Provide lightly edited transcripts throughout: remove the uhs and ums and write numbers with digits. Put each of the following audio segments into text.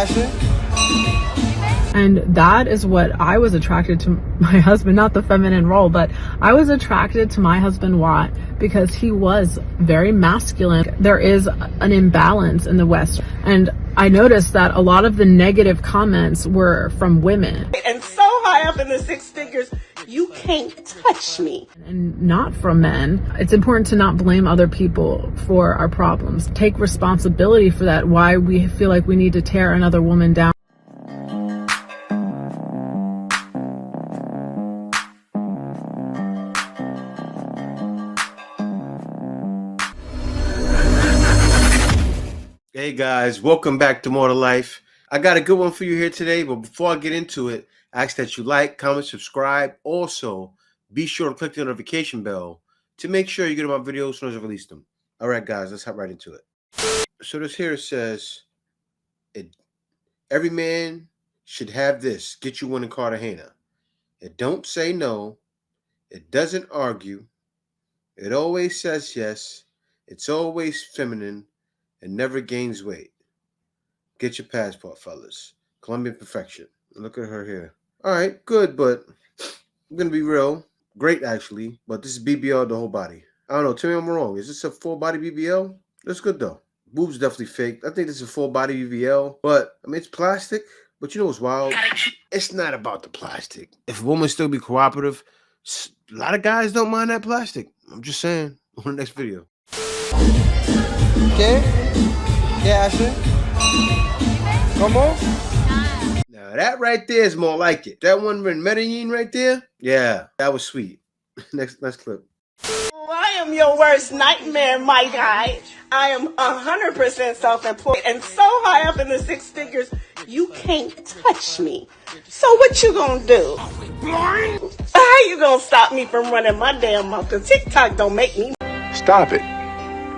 Ashley? And that is what I was attracted to my husband, not the feminine role, but I was attracted to my husband Watt because he was very masculine. There is an imbalance in the West. And I noticed that a lot of the negative comments were from women. And so high up in the six figures, you can't touch me. And not from men. It's important to not blame other people for our problems. Take responsibility for that, why we feel like we need to tear another woman down. Hey guys, welcome back to More to Life. I got a good one for you here today, but before I get into it, I ask that you like, comment, subscribe. Also, be sure to click the notification bell to make sure you get my videos as soon as I release them. All right, guys, let's hop right into it. So this here says, every man should have this. Get you one in Cartagena. It don't say no. It doesn't argue. It always says yes. It's always feminine. And never gains weight. Get your passport, fellas. Colombian perfection. Look at her here. All right, good, but I'm going to be real. Great, actually, but this is BBL the whole body. I don't know, tell me I'm wrong. Is this a full body BBL? That's good, though. Boobs definitely fake. I think this is a full body BBL, but, I mean, it's plastic, but you know what's wild? It's not about the plastic. If a woman still be cooperative, a lot of guys don't mind that plastic. I'm just saying. On the next video. ¿Qué? ¿Qué hace? ¿Cómo? Now that right there is more like it. That one in Medellin right there, yeah, that was sweet. Next clip. I am your worst nightmare, my guy. I am 100% self-employed and so high up in the six figures, you can't touch me. So what you gonna do? How you gonna stop me from running my damn mouth? Cause TikTok don't make me. Stop it.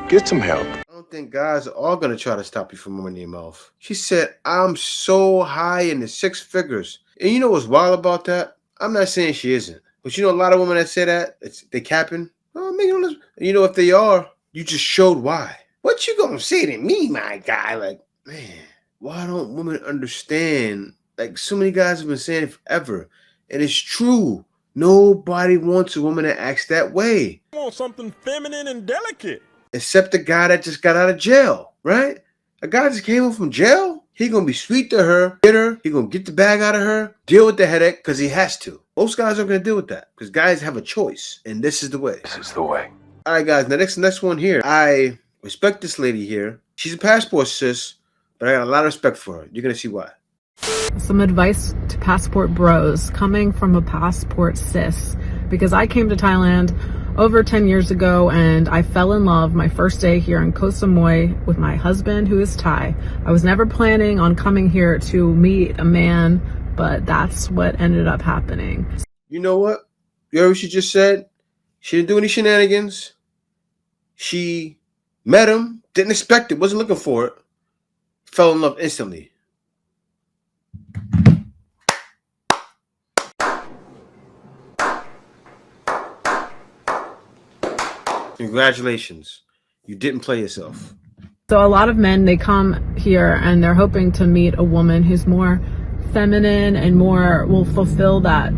Get some help. I don't think guys are going to try to stop you from running your mouth. She said, I'm so high in the six figures. And you know what's wild about that? I'm not saying she isn't. But you know a lot of women that say that, they capping. Oh, man, you know if they are, you just showed why. What you going to say to me, my guy? Like, man, why don't women understand? Like, so many guys have been saying it forever. And it's true. Nobody wants a woman that acts that way. I want something feminine and delicate. Except the guy that just got out of jail, right? A guy just came home from jail. He gonna be sweet to her, get her. He gonna get the bag out of her, deal with the headache because he has to. Most guys aren't gonna deal with that because guys have a choice, and this is the way. This is the way. All right, guys. Now next one here. I respect this lady here. She's a passport sis, but I got a lot of respect for her. You're gonna see why. Some advice to passport bros coming from a passport sis, because I came to Thailand over 10 years ago and I fell in love my first day here in Koh Samui with my husband, who is Thai. I was never planning on coming here to meet a man, but that's what ended up happening. You know what? You heard what she just said? She didn't do any shenanigans. She met him, didn't expect it, wasn't looking for it, fell in love instantly. Congratulations. You didn't play yourself. So a lot of men, they come here and they're hoping to meet a woman who's more feminine and more will fulfill that,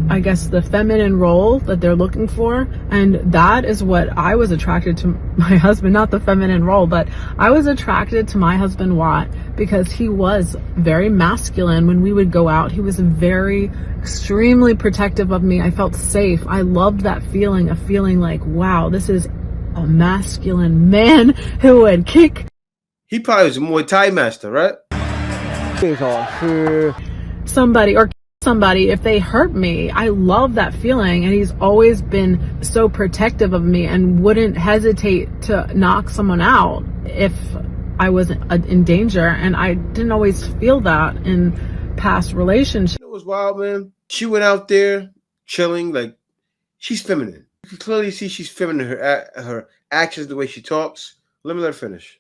I guess, the feminine role that they're looking for. And that is what I was attracted to my husband, not the feminine role, but I was attracted to my husband Watt because he was very masculine. When we would go out, he was very extremely protective of me. I felt safe. I loved that feeling of feeling like, wow, this is a masculine man who would kick. He probably was a Muay Thai master, right? Somebody or somebody if they hurt me. I love that feeling, and he's always been so protective of me and wouldn't hesitate to knock someone out if I was in danger, and I didn't always feel that in past relationships. It was wild, man. She went out there chilling, like she's feminine. You can clearly see she's feminine. Her actions, the way she talks. Let me let her finish.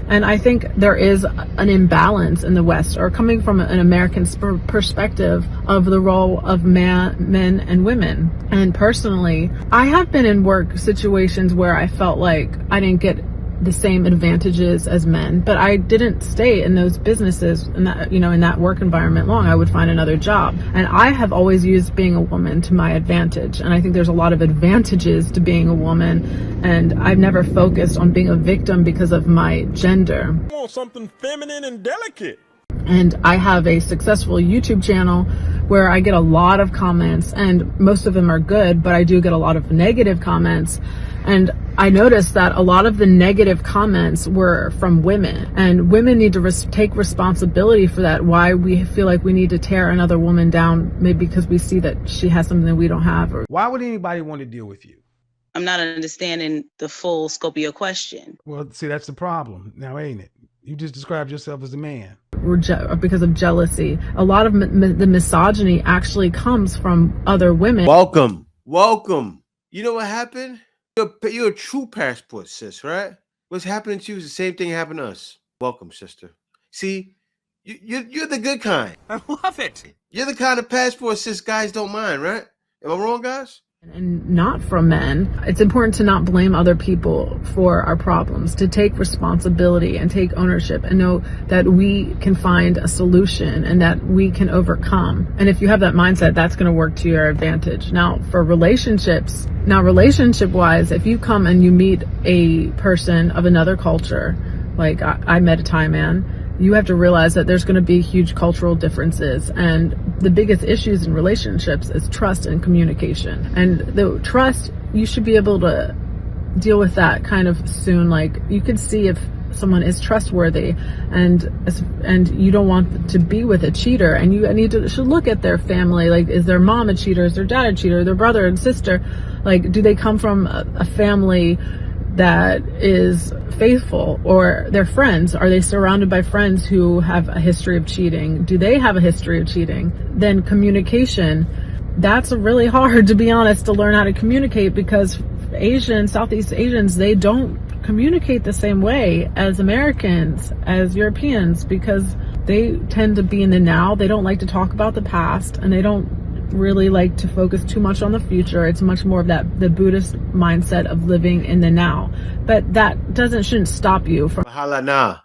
And I think there is an imbalance in the West, or coming from an American perspective, of the role of men and women. And personally, I have been in work situations where I felt like I didn't get the same advantages as men, but I didn't stay in those businesses in that, in that work environment long. I would find another job. And I have always used being a woman to my advantage. And I think there's a lot of advantages to being a woman. And I've never focused on being a victim because of my gender. I want something feminine and delicate. And I have a successful YouTube channel where I get a lot of comments, and most of them are good, but I do get a lot of negative comments. And I noticed that a lot of the negative comments were from women, and women need to take responsibility for that. Why we feel like we need to tear another woman down, maybe because we see that she has something that we don't have. Or why would anybody want to deal with you? I'm not understanding the full scope of your question. Well, see, that's the problem now, ain't it? You just described yourself as a man. Because of jealousy. A lot of the misogyny actually comes from other women. Welcome. You know what happened? You're a true passport, sis, right? What's happening to you is the same thing happened to us. Welcome, sister. See, you're the good kind. I love it. You're the kind of passport, sis, guys don't mind, right? Am I wrong, guys? And not from men. It's important to not blame other people for our problems, to take responsibility and take ownership and know that we can find a solution and that we can overcome. And if you have that mindset, that's going to work to your advantage. Now, for relationships, relationship wise, if you come and you meet a person of another culture, like I met a Thai man, you have to realize that there's going to be huge cultural differences, and the biggest issues in relationships is trust and communication. And the trust, you should be able to deal with that kind of soon. Like, you can see if someone is trustworthy and you don't want to be with a cheater, and you should look at their family. Like, is their mom a cheater? Is their dad a cheater? Their brother and sister? Like, do they come from a family that is faithful, or their friends? Are they surrounded by friends who have a history of cheating? Do they have a history of cheating? Then communication, that's really hard, to be honest, to learn how to communicate, because Southeast Asians, they don't communicate the same way as Americans, as Europeans, because they tend to be in the now. They don't like to talk about the past, and they don't really like to focus too much on the future. It's much more of the Buddhist mindset of living in the now. But that shouldn't stop you from Mahalana.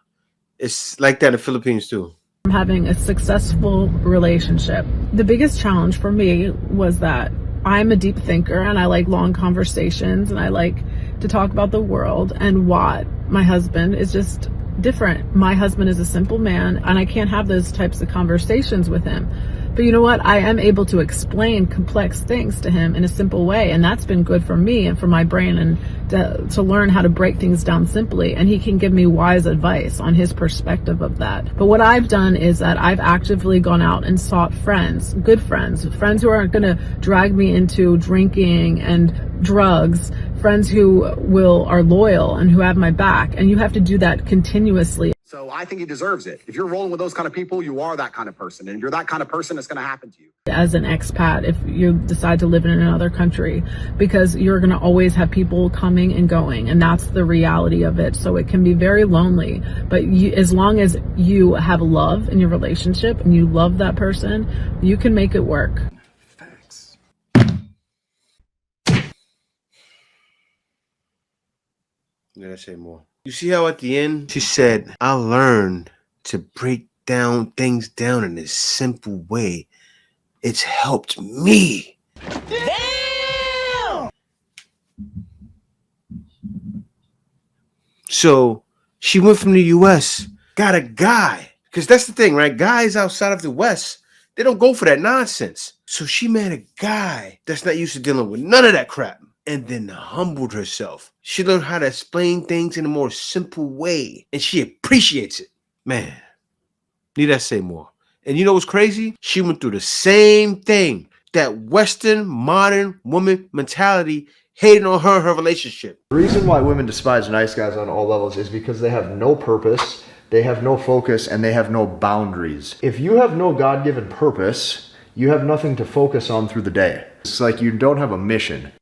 It's like that in the Philippines too. Having a successful relationship. The biggest challenge for me was that I'm a deep thinker, and I like long conversations, and I like to talk about the world. And my husband is just different. My husband is a simple man, and I can't have those types of conversations with him. But you know what? I am able to explain complex things to him in a simple way. And that's been good for me and for my brain, and to learn how to break things down simply. And he can give me wise advice on his perspective of that. But what I've done is that I've actively gone out and sought friends, good friends who aren't going to drag me into drinking and drugs, friends who are loyal and who have my back. And you have to do that continuously. So I think he deserves it. If you're rolling with those kind of people, you are that kind of person. And if you're that kind of person, it's going to happen to you. As an expat, if you decide to live in another country, because you're going to always have people coming and going, and that's the reality of it. So it can be very lonely. But as long as you have love in your relationship and you love that person, you can make it work. Thanks. Did I say more? You see how at the end she said, I learned to break things down in a simple way. It's helped me. Damn! So she went from the US, got a guy. Because that's the thing, right? Guys outside of the West, they don't go for that nonsense. So she met a guy that's not used to dealing with none of that crap. And then humbled herself. She learned how to explain things in a more simple way. And she appreciates it. Man, need I say more? And you know what's crazy? She went through the same thing. That Western modern woman mentality hated on her relationship. The reason why women despise nice guys on all levels is because they have no purpose, they have no focus, and they have no boundaries. If you have no God-given purpose, you have nothing to focus on through the day. It's like you don't have a mission.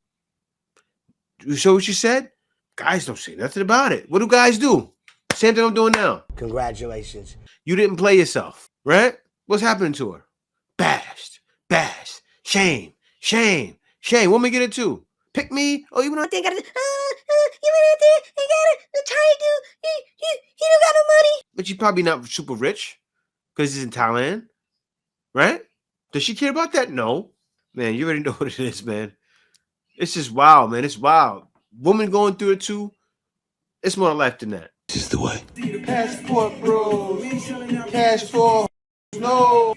So what you said? Guys don't say nothing about it. What do guys do? Same thing I'm doing now. Congratulations. You didn't play yourself, right? What's happening to her? Bashed. Shame. Woman get it too. Pick me. Oh, you know, I think he went out there and got a Thai dude. He don't got no money. But you're probably not super rich because he's in Thailand, right? Does she care about that? No. Man, you already know what it is, man. It's just wild, man. It's wild. Woman going through it too. It's more life than that. This is the way. Passport, bro. Cash for no.